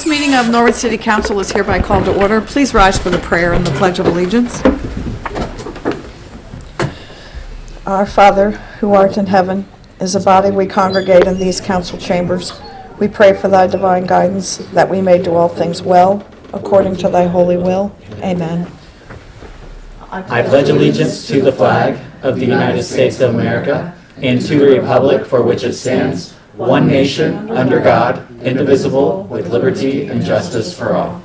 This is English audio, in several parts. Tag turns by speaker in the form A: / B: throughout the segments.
A: This meeting of Norwood City Council is hereby called to order. Please rise for the prayer and the Pledge of Allegiance. Our Father, who art in heaven, is a body we congregate in these council chambers. We pray for thy divine guidance, that we may do all things well, according to thy holy will. Amen.
B: I pledge allegiance to the flag of the United States of America and to the republic for which it stands, one nation, under God, indivisible, with liberty and justice for all.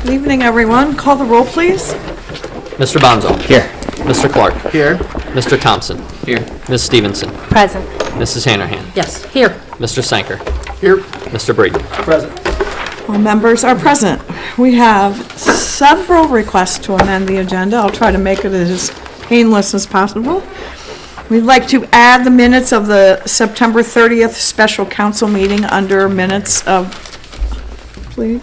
A: Good evening, everyone. Call the roll, please.
C: Mr. Bonzo.
B: Here.
C: Mr. Clark.
B: Here.
C: Mr. Thompson.
B: Here.
C: Ms. Stevenson.
D: Present.
C: Mrs. Hannerhan.
D: Yes, here.
C: Mr. Sanker.
B: Here.
C: Mr. Breeden.
B: Present.
A: All members are present. We have several requests to amend the agenda. I'll try to make it as painless as possible. We'd like to add the minutes of the September 30th special council meeting under minutes of, please.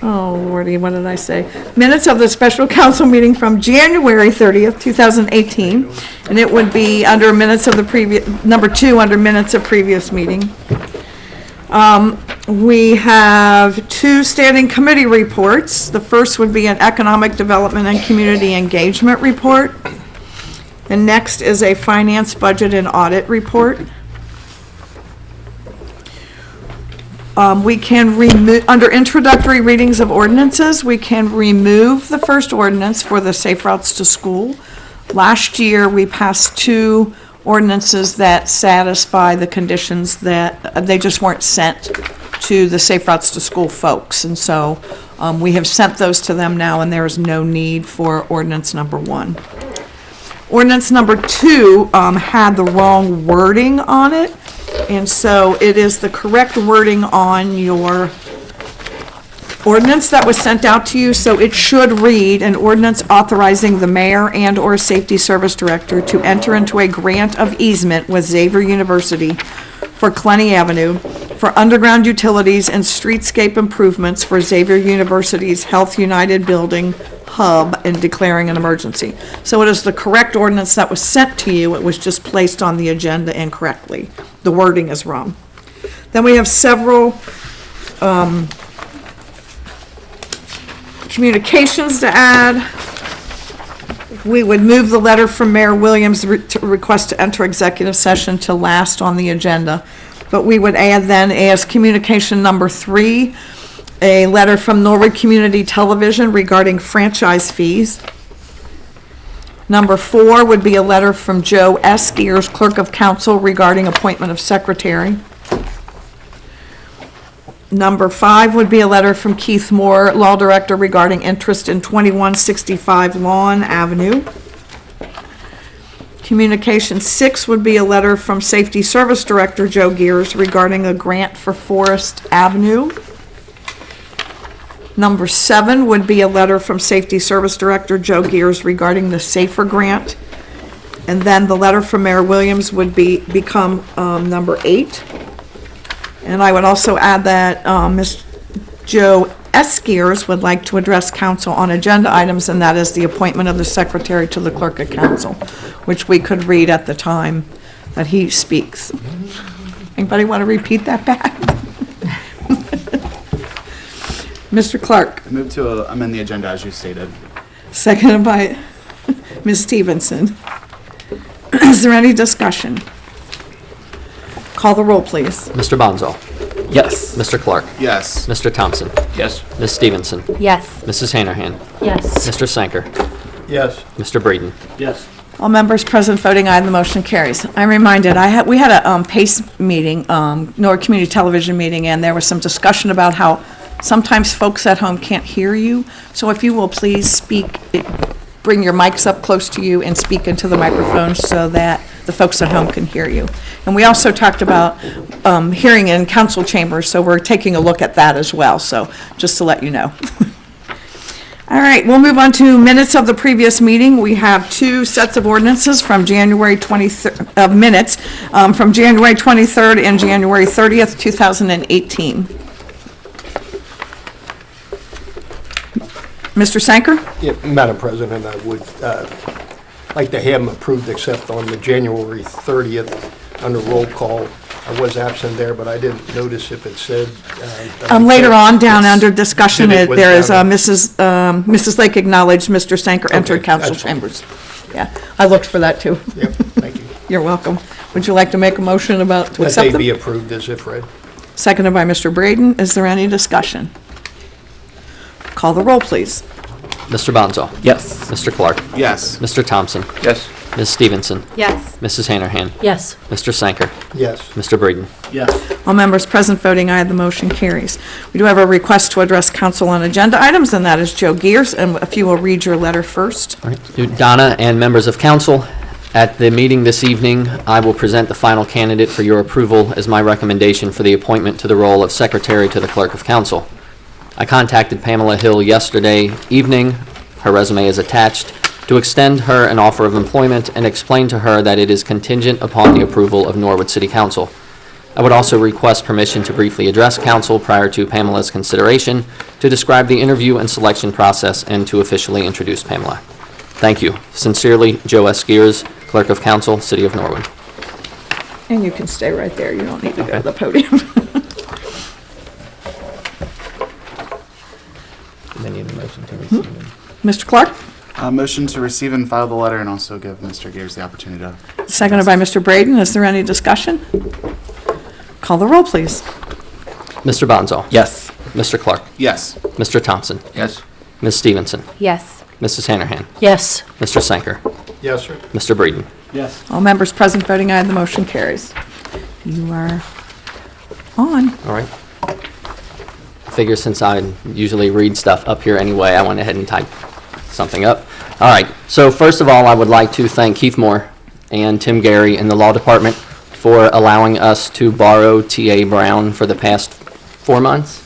A: Oh, Lordy, what did I say? Minutes of the special council meeting from January 30th, 2018. And it would be under minutes of the previous, number 2 under minutes of previous meeting. We have 2 standing committee reports. The first would be an economic development and community engagement report. And next is a finance, budget, and audit report. We can remove, under introductory readings of ordinances, we can remove the first ordinance for the Safe Routes to School. Last year, we passed 2 ordinances that satisfy the conditions that they just weren't sent to the Safe Routes to School folks. And so we have sent those to them now, and there is no need for ordinance number 1. Ordinance number 2 had the wrong wording on it, and so it is the correct wording on your ordinance that was sent out to you. So it should read, an ordinance authorizing the mayor and/or safety service director to enter into a grant of easement with Xavier University for Clenny Avenue for underground utilities and streetscape improvements for Xavier University's Health United Building hub and declaring an emergency. So it is the correct ordinance that was sent to you. It was just placed on the agenda incorrectly. The wording is wrong. Then we have several communications to add. We would move the letter from Mayor Williams to request to enter executive session to last on the agenda. But we would add then as communication number 3, a letter from Norwood Community Television regarding franchise fees. Number 4 would be a letter from Joe S. Gears, Clerk of Council, regarding appointment of secretary. Number 5 would be a letter from Keith Moore, Law Director, regarding interest in 2165 Lawn Avenue. Communication 6 would be a letter from Safety Service Director Joe Gears regarding a grant for Forest Avenue. Number 7 would be a letter from Safety Service Director Joe Gears regarding the SAFER grant. And then the letter from Mayor Williams would become number 8. And I would also add that Ms. Joe S. Gears would like to address council on agenda items, and that is the appointment of the secretary to the clerk of council, which we could read at the time that he speaks. Anybody want to repeat that back? Mr. Clark.
E: I move to amend the agenda as you stated.
A: Seconded by Ms. Stevenson. Is there any discussion? Call the roll, please.
C: Mr. Bonzo.
B: Yes.
C: Mr. Clark.
E: Yes.
C: Mr. Thompson.
B: Yes.
C: Ms. Stevenson.
D: Yes.
C: Mrs. Hannerhan.
D: Yes.
C: Mr. Sanker.
B: Yes.
C: Mr. Breeden.
B: Yes.
A: All members present voting aye, the motion carries. I'm reminded, we had a PACE meeting, Norwood Community Television meeting, and there was some discussion about how sometimes folks at home can't hear you. So if you will please speak, bring your mics up close to you and speak into the microphone so that the folks at home can hear you. And we also talked about hearing in council chambers, so we're taking a look at that as well. So just to let you know. All right, we'll move on to minutes of the previous meeting. We have 2 sets of ordinances from January 23rd, minutes from January 23rd and January 30th, 2018. Mr. Sanker?
F: Yeah, Madam President, I would like to have them approved except on the January 30th
D: under roll call. I was absent there, but I didn't notice if it said.
A: Later on, down under discussion,
D: Did it was
A: there is
D: down-
A: Mrs. Lake acknowledged Mr. Sanker entered
D: Okay,
A: council
D: that's fine.
A: chambers. Yeah, I looked for that too.
D: Yep, thank you.
A: You're welcome. Would you like to make a motion to
D: That
A: accept
D: they be
A: them?
D: approved as if read.
A: Seconded by Mr. Braden. Is there any discussion? Call the roll, please.
C: Mr. Bonzo?
B: Yes.
C: Mr. Clark?
E: Yes.
C: Mr. Thompson?
D: Yes.
C: Ms. Stevenson?
F: Yes.
C: Mrs. Hanahan?
F: Yes.
C: Mr. Sanker?
D: Yes.
C: Mr. Braden?
B: Yes.
A: All members present voting aye, the motion carries. We do have a request to address council on agenda items, and that is Joe Gears, and if you will read your letter first.
C: All right. Donna and members of council, at the meeting this evening, I will present the final candidate for your approval as my recommendation for the appointment to the role of Secretary to the Clerk of Council. I contacted Pamela Hill yesterday evening, her resume is attached, to extend her an offer of employment and explain to her that it is contingent upon the approval of Norwood City Council. I would also request permission to briefly address council prior to Pamela's consideration, to describe the interview and selection process, and to officially introduce Pamela. Thank you. Sincerely, Joe S. Gears, Clerk of Council, City of Norwood.
A: And you can stay right there. You don't need to go to the podium. Mr. Clark?
E: Motion to receive and file the letter and also give Mr. Gears the opportunity to.
A: Seconded by Mr. Braden. Is there any discussion? Call the roll, please.
C: Mr. Bonzo?
B: Yes.
C: Mr. Clark?
E: Yes.
C: Mr. Thompson?
D: Yes.
C: Ms. Stevenson?
F: Yes.
C: Mrs. Hanahan?
F: Yes.
C: Mr. Sanker?
D: Yes, sir.
C: Mr. Braden?
B: Yes.
A: All members present voting aye, the motion carries. You are on.
C: All right. I figure since I usually read stuff up here anyway, I went ahead and typed something up. All right. So first of all, I would like to thank Keith Moore and Tim Gary in the Law Department for allowing us to borrow T.A. Brown for the past 4 months.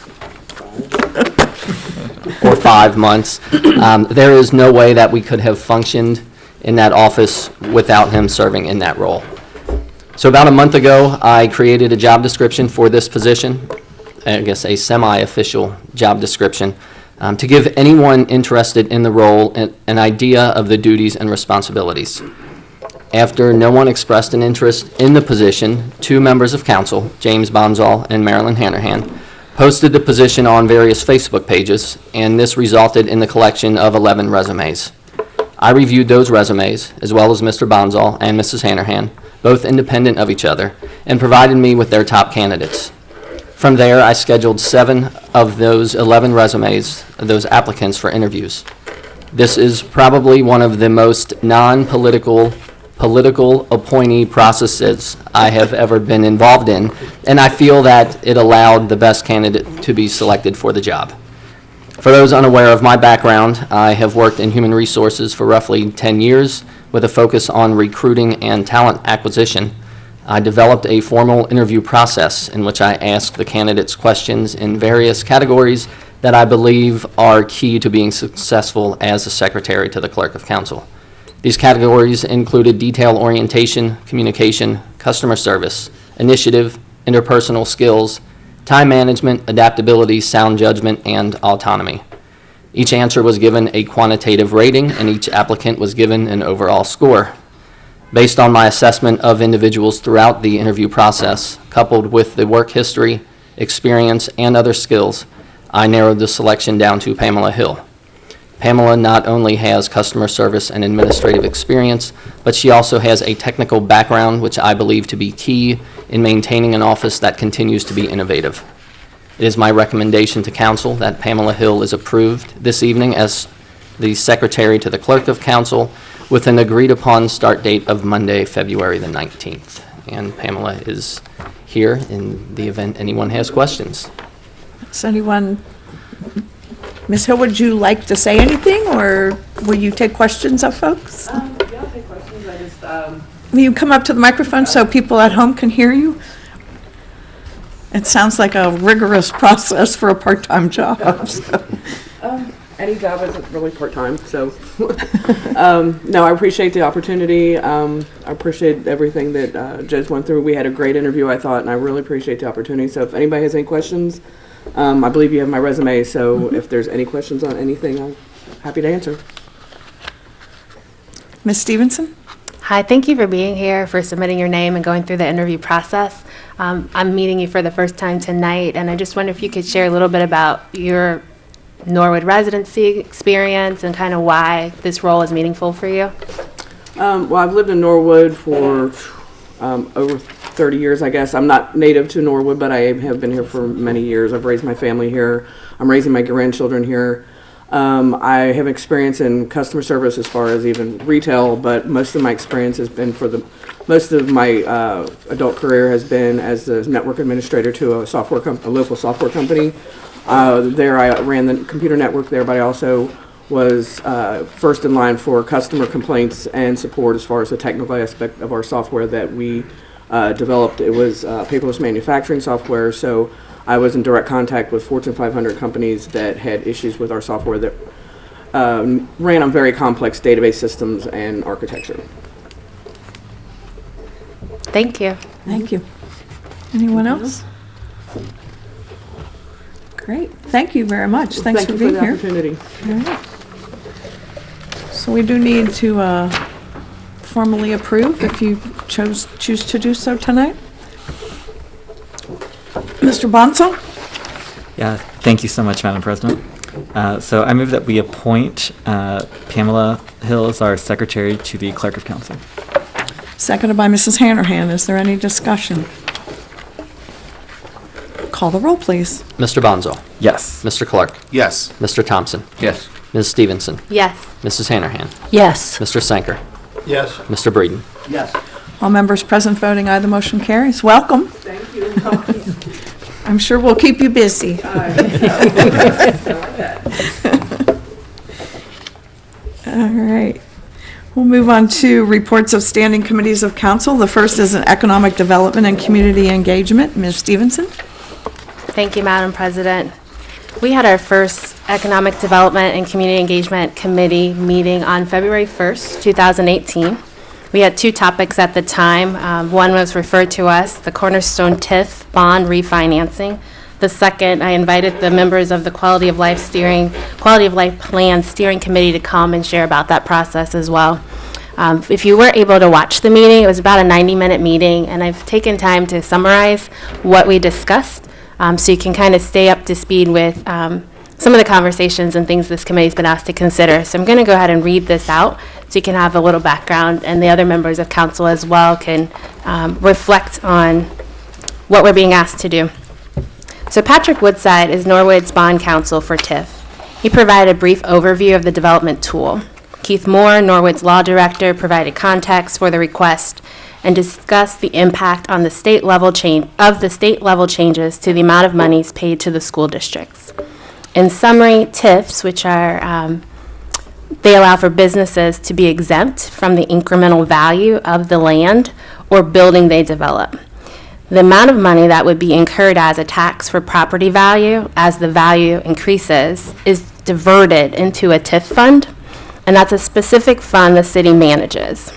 C: Or 5 months. There is no way that we could have functioned in that office without him serving in that role. So about a month ago, I created a job description for this position, I guess a semi-official job description, to give anyone interested in the role an idea of the duties and responsibilities. After no one expressed an interest in the position, 2 members of council, James Bonzall and Marilyn Hanahan, posted the position on various Facebook pages, and this resulted in the collection of 11 resumes. I reviewed those resumes, as well as Mr. Bonzall and Mrs. Hanahan, both independent of each other, and provided me with their top candidates. From there, I scheduled 7 of those 11 resumes, those applicants, for interviews. This is probably one of the most non-political political appointee processes I have ever been involved in, and I feel that it allowed the best candidate to be selected for the job. For those unaware of my background, I have worked in human resources for roughly 10 years with a focus on recruiting and talent acquisition. I developed a formal interview process in which I asked the candidates questions in various categories that I believe are key to being successful as a secretary to the Clerk of Council. These categories included detail orientation, communication, customer service, initiative, interpersonal skills, time management, adaptability, sound judgment, and autonomy. Each answer was given a quantitative rating, and each applicant was given an overall score. Based on my assessment of individuals throughout the interview process, coupled with the work history, experience, and other skills, I narrowed the selection down to Pamela Hill. Pamela not only has customer service and administrative experience, but she also has a technical background which I believe to be key in maintaining an office that continues to be innovative. It is my recommendation to council that Pamela Hill is approved this evening as the Secretary to the Clerk of Council with an agreed-upon start date of Monday, February the 19th. And Pamela is here in the event anyone has questions.
A: Does anyone, Ms. Hill, would you like to say anything, or will you take questions of folks?
G: Yeah, I'll take questions. I just,
A: Will you come up to the microphone so people at home can hear you? It sounds like a rigorous process for a part-time job. So.
G: any job isn't really part-time, so. No, I appreciate the opportunity. I appreciate everything that Joe's went through. We had a great interview, I thought, and I really appreciate the opportunity. So if anybody has any questions, I believe you have my resume, so if there's any questions on anything, I'm happy to answer.
A: Ms. Stevenson?
F: Hi, thank you for being here, for submitting your name and going through the interview process. I'm meeting you for the first time tonight, and I just wonder if you could share a little bit about your Norwood residency experience and kind of why this role is meaningful for you.
G: Well, I've lived in Norwood for over 30 years, I guess. I'm not native to Norwood, but I have been here for many years. I've raised my family here. I'm raising my grandchildren here. I have experience in customer service as far as even retail, but most of my experience has been most of my adult career has been as the network administrator to a local software company. There I ran the computer network there, but I also was first in line for customer complaints and support as far as the technical aspect of our software that we developed. It was paperless manufacturing software, so I was in direct contact with Fortune 500 companies that had issues with our software that ran on very complex database systems and architecture.
F: Thank you.
A: Thank you. Anyone else? Great. Thank you very much. Thanks for being here.
G: Thank you for the opportunity.
A: All right. So we do need to formally approve if you choose to do so tonight. Mr. Bonso?
H: Yeah, thank you so much, Madam President. So I move that we appoint Pamela Hill as our secretary to the Clerk of Council.
A: Seconded by Mrs. Hanrahan. Is there any discussion? Call the roll, please.
C: Mr. Bonzo?
H: Yes.
C: Mr. Clark?
E: Yes.
C: Mr. Thompson?
B: Yes.
C: Ms. Stevenson?
F: Yes.
C: Mrs. Hanrahan?
I: Yes.
C: Mr. Sanker?
D: Yes.
C: Mr. Breeden?
B: Yes.
A: All members present voting aye, the motion carries. Welcome.
G: Thank you.
A: I'm sure we'll keep you busy. All right. We'll move on to reports of standing committees of council. The first is an economic development and community engagement. Ms. Stevenson?
F: Thank you, Madam President. We had our first Economic Development and Community Engagement Committee meeting on February 1st, 2018. We had two topics at the time. One was referred to us, the Cornerstone TIF bond refinancing. The second, I invited the members of the Quality of Life Plan Steering Committee to come and share about that process as well. If you were able to watch the meeting, it was about a 90-minute meeting, and I've taken time to summarize what we discussed so you can kind of stay up to speed with some of the conversations and things this committee's been asked to consider. So I'm going to go ahead and read this out so you can have a little background, and the other members of council as well can reflect on what we're being asked to do. So Patrick Woodside is Norwood's bond counsel for TIF. He provided a brief overview of the development tool. Keith Moore, Norwood's law director, provided context for the request and discussed the impact on the state level changes to the amount of monies paid to the school districts. In summary, TIFs, which are they allow for businesses to be exempt from the incremental value of the land or building they develop. The amount of money that would be incurred as a tax for property value as the value increases is diverted into a TIF fund, and that's a specific fund the city manages.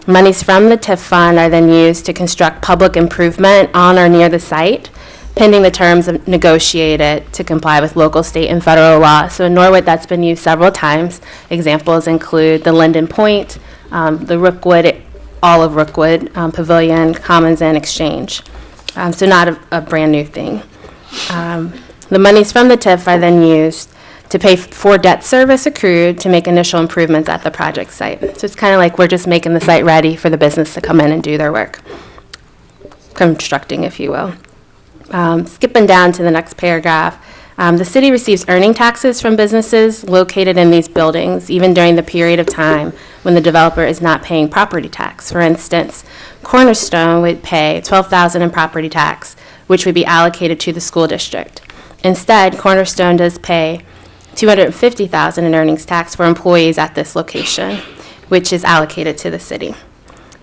F: Monies from the TIF fund are then used to construct public improvement on or near the site, pending the terms negotiated to comply with local, state, and federal law. So in Norwood, that's been used several times. Examples include the Linden Point, the Rookwood, all of Rookwood, Pavilion, Commons, and Exchange. So not a brand new thing. The monies from the TIF are then used to pay for debt service accrued to make initial improvements at the project site. So it's kind of like we're just making the site ready for the business to come in and do their work. Constructing, if you will. Skipping down to the next paragraph, the city receives earning taxes from businesses located in these buildings, even during the period of time when the developer is not paying property tax. For instance, Cornerstone would pay $12,000 in property tax, which would be allocated to the school district. Instead, Cornerstone does pay $250,000 in earnings tax for employees at this location, which is allocated to the city.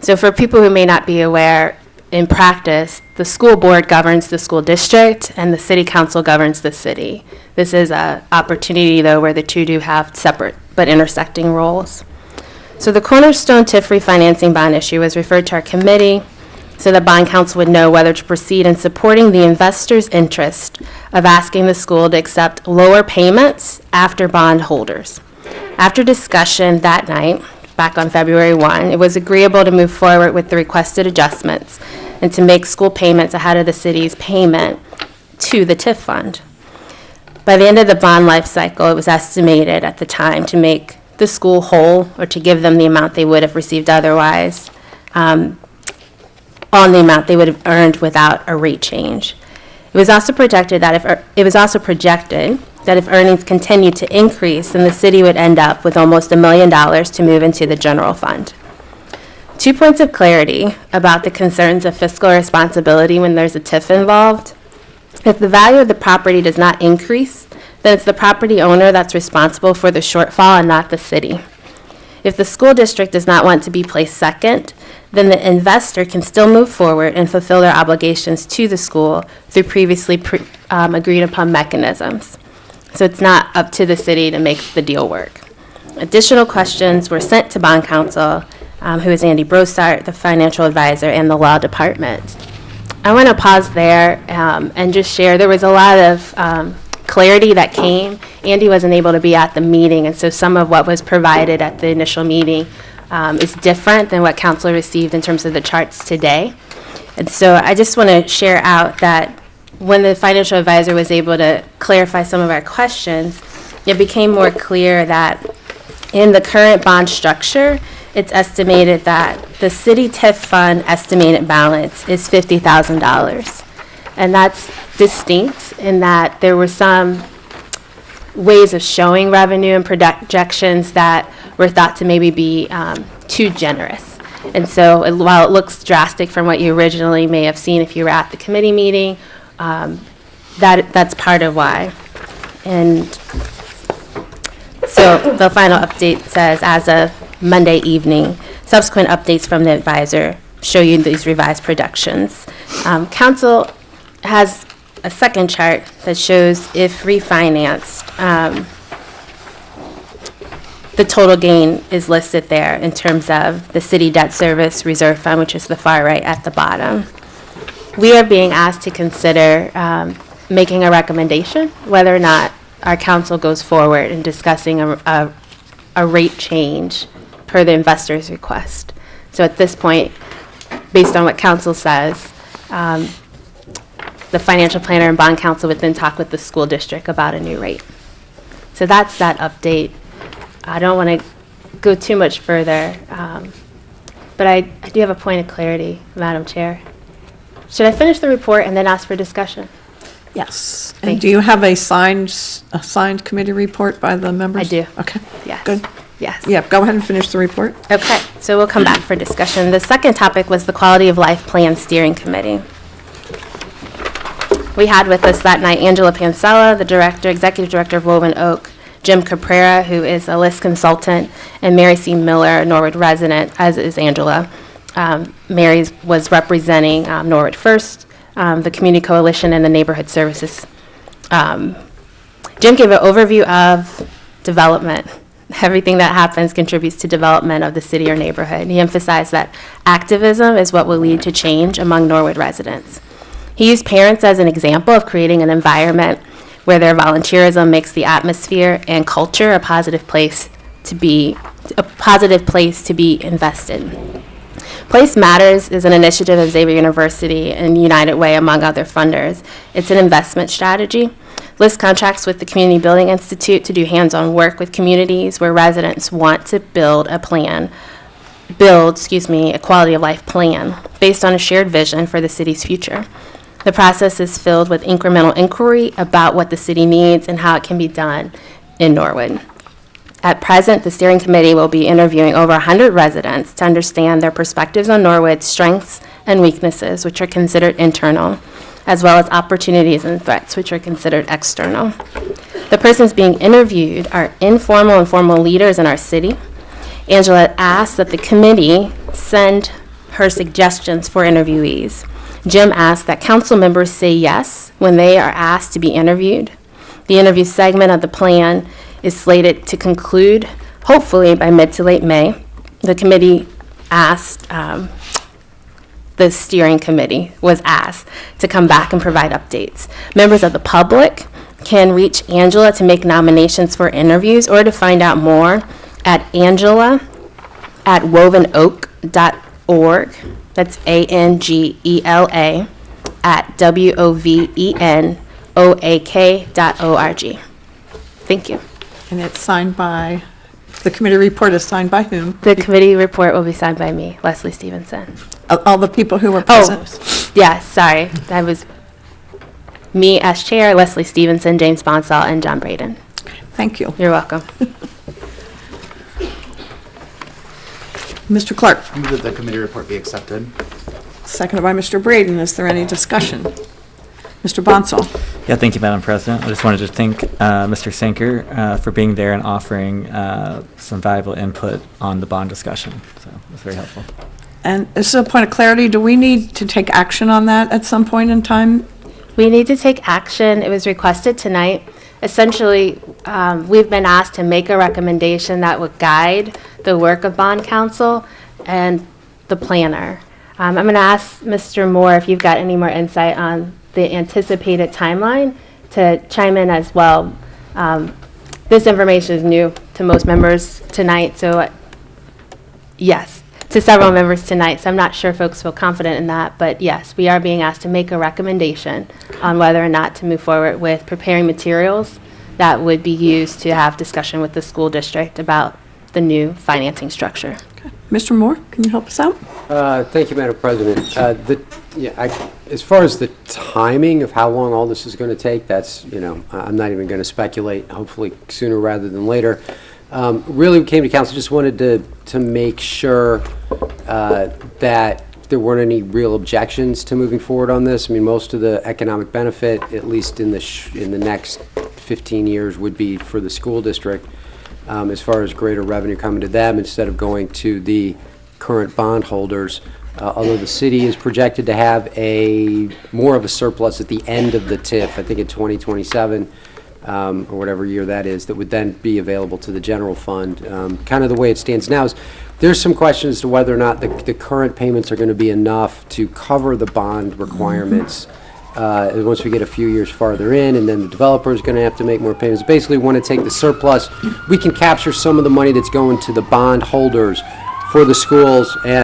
F: So for people who may not be aware, in practice, the school board governs the school district and the city council governs the city. This is an opportunity, though, where the two do have separate but intersecting roles. So the Cornerstone TIF refinancing bond issue was referred to our committee so the bond council would know whether to proceed in supporting the investor's interest of asking the school to accept lower payments after bond holders. After discussion that night, back on February 1, it was agreeable to move forward with the requested adjustments and to make school payments ahead of the city's payment to the TIF fund. By the end of the bond life cycle, it was estimated at the time to make the school whole, or to give them the amount they would have received otherwise, on the amount they would have earned without a rate change. It was also projected that if earnings continued to increase, then the city would end up with almost $1 million to move into the general fund. 2 points of clarity about the concerns of fiscal responsibility when there's a TIF involved. If the value of the property does not increase, then it's the property owner that's responsible for the shortfall and not the city. If the school district does not want to be placed second, then the investor can still move forward and fulfill their obligations to the school through previously agreed upon mechanisms. So it's not up to the city to make the deal work. Additional questions were sent to bond counsel, who is Andy Brosart, the financial advisor, and the law department. I want to pause there and just share, there was a lot of clarity that came. Andy wasn't able to be at the meeting, and so some of what was provided at the initial meeting is different than what council received in terms of the charts today. And so I just want to share out that when the financial advisor was able to clarify some of our questions, it became more clear that in the current bond structure, it's estimated that the city TIF fund estimated balance is $50,000. And that's distinct in that there were some ways of showing revenue and projections that were thought to maybe be too generous. And so while it looks drastic from what you originally may have seen if you were at the committee meeting, that's part of why. And so the final update says, as of Monday evening, subsequent updates from the advisor show you these revised projections. Council has a second chart that shows if refinanced, the total gain is listed there in terms of the city debt service reserve fund, which is the far right at the bottom. We are being asked to consider making a recommendation whether or not our council goes forward in discussing a rate change per the investor's request. So at this point, based on what council says, the financial planner and bond council would then talk with the school district about a new rate. So that's that update. I don't want to go too much further, but I do have a point of clarity, Madam Chair. Should I finish the report and then ask for discussion?
A: Yes.
F: Thank
A: And do you have a signed committee report by the members?
F: I do.
A: Okay.
F: Yes.
A: Good.
F: Yes.
A: Yeah, go ahead and finish the report.
F: Okay, so we'll come back for discussion. The second topic was the Quality of Life Plan Steering Committee. We had with us that night Angela Pancella, the executive director of Woven Oak, Jim Caprera, who is a list consultant, and Mary C. Miller, a Norwood resident, as is Angela. Mary was representing Norwood First, the Community Coalition, and the Neighborhood Services. Jim gave an overview of development. Everything that happens contributes to development of the city or neighborhood. He emphasized that activism is what will lead to change among Norwood residents. He used parents as an example of creating an environment where their volunteerism makes the atmosphere and culture a positive place to be invested. Place Matters is an initiative of Xavier University and United Way, among other funders. It's an investment strategy. List contracts with the Community Building Institute to do hands-on work with communities where residents want to build a quality of life plan based on a shared vision for the city's future. The process is filled with incremental inquiry about what the city needs and how it can be done in Norwood. At present, the steering committee will be interviewing over 100 residents to understand their perspectives on Norwood's strengths and weaknesses, which are considered internal, as well as opportunities and threats, which are considered external. The persons being interviewed are informal and formal leaders in our city. Angela asked that the committee send her suggestions for interviewees. Jim asked that council members say yes when they are asked to be interviewed. The interview segment of the plan is slated to conclude, hopefully, by mid to late May. The committee asked, the steering committee was asked to come back and provide updates. Members of the public can reach Angela to make nominations for interviews or to find out more at Angela at wovenoak.org. That's ANGELA at WOVENOAK.org. Thank you.
A: And it's signed by, the committee report is signed by whom?
F: The committee report will be signed by me, Leslie Stevenson.
A: All the people who were
F: Oh,
A: present.
F: yes, sorry. That was me as chair, Leslie Stevenson, James Bonsall, and John Braden.
A: Thank you.
F: You're welcome.
A: Mr. Clark,
E: I move that the committee report be accepted.
A: seconded by Mr. Braden. Is there any discussion? Mr. Bonsall?
H: Yeah, thank you, Madam President. I just wanted to thank Mr. Sanker for being there and offering some valuable input on the bond discussion. So it was very helpful.
A: And this is a point of clarity. Do we need to take action on that at some point in time?
F: We need to take action. It was requested tonight. Essentially, we've been asked to make a recommendation that would guide the work of bond counsel and the planner. I'm going to ask Mr. Moore if you've got any more insight on the anticipated timeline to chime in as well. This information is new to most members tonight, so yes, to several members tonight, so I'm not sure folks feel confident in that, but yes, we are being asked to make a recommendation on whether or not to move forward with preparing materials that would be used to have discussion with the school district about the new financing structure.
A: Mr. Moore, can you help us out?
I: Thank you, Madam President. As far as the timing of how long all this is going to take, that's, I'm not even going to speculate, hopefully sooner rather than later. Really, we came to council, just wanted to make sure that there weren't any real objections to moving forward on this. I mean, most of the economic benefit, at least in the next 15 years, would be for the school district, as far as greater revenue coming to them instead of going to the current bondholders. Although the city is projected to have more of a surplus at the end of the TIF, I think in 2027, or whatever year that is, that would then be available to the general fund. Kind of the way it stands now is there's some questions as to whether or not the current payments are going to be enough to cover the bond requirements once we get a few years farther in, and then the developer is going to have to make more payments. Basically, want to take the surplus. We can capture some of the money that's going to the bond holders for the schools and